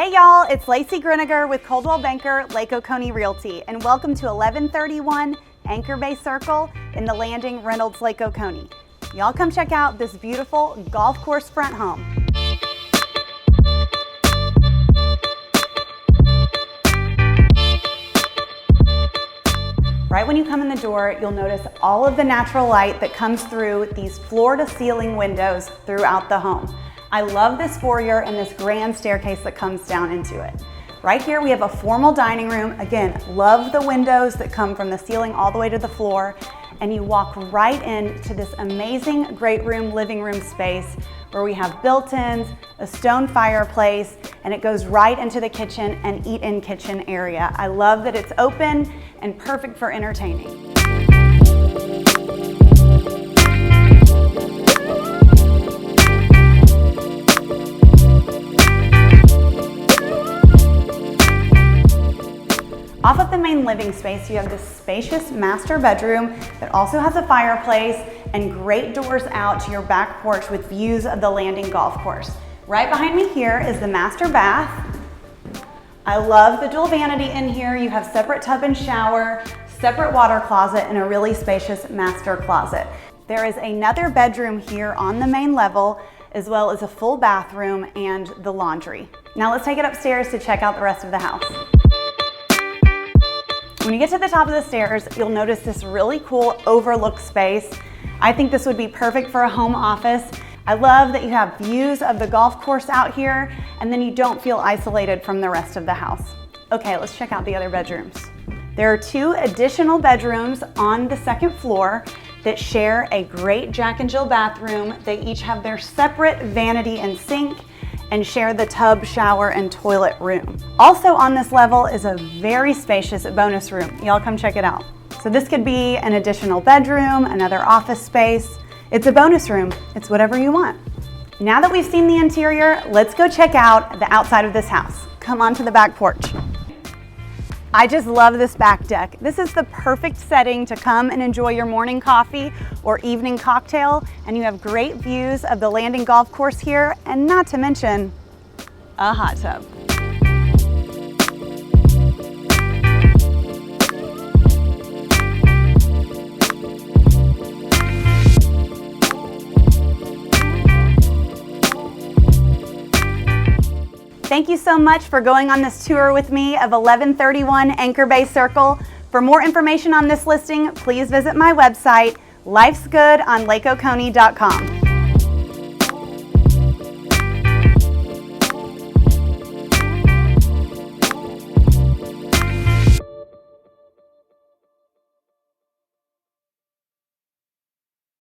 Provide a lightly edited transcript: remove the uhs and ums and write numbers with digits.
Hey y'all, it's Lacie Groeninger with Coldwell Banker Lake Oconee Realty, and welcome to 1131 Anchor Bay Circle in the Landing Reynolds Lake Oconee. Y'all come check out this beautiful golf course front home. Right when you come in the door, you'll notice all of the natural light that comes through these floor-to-ceiling windows throughout the home. I love this foyer and this grand staircase that comes down into it. Right here we have a formal dining room. Again, love the windows that come from the ceiling all the way to the floor. And you walk right into this amazing great room, living room space where we have built-ins, a stone fireplace, and it goes right into the kitchen and eat-in kitchen area. I love that it's open and perfect for entertaining. Off of the main living space, you have this spacious master bedroom that also has a fireplace and great doors out to your back porch with views of the Landing golf course. Right behind me here is the master bath. I love the dual vanity in here. You have separate tub and shower, separate water closet, and a really spacious master closet. There is another bedroom here on the main level, as well as a full bathroom and the laundry. Now let's take it upstairs to check out the rest of the house. When you get to the top of the stairs, you'll notice this really cool overlook space. I think this would be perfect for a home office. I love that you have views of the golf course out here, and then you don't feel isolated from the rest of the house. Okay, let's check out the other bedrooms. There are two additional bedrooms on the second floor that share a great Jack and Jill bathroom. They each have their separate vanity and sink and share the tub, shower, and toilet room. Also on this level is a very spacious bonus room. Y'all come check it out. So this could be an additional bedroom, another office space. It's a bonus room. It's whatever you want. Now that we've seen the interior, let's go check out the outside of this house. Come on to the back porch. I just love this back deck. This is the perfect setting to come and enjoy your morning coffee or evening cocktail, and you have great views of the Landing golf course here, and not to mention a hot tub. Thank you so much for going on this tour with me of 1131 Anchor Bay Circle. For more information on this listing, please visit my website, lifesgoodonlakeoconee.com.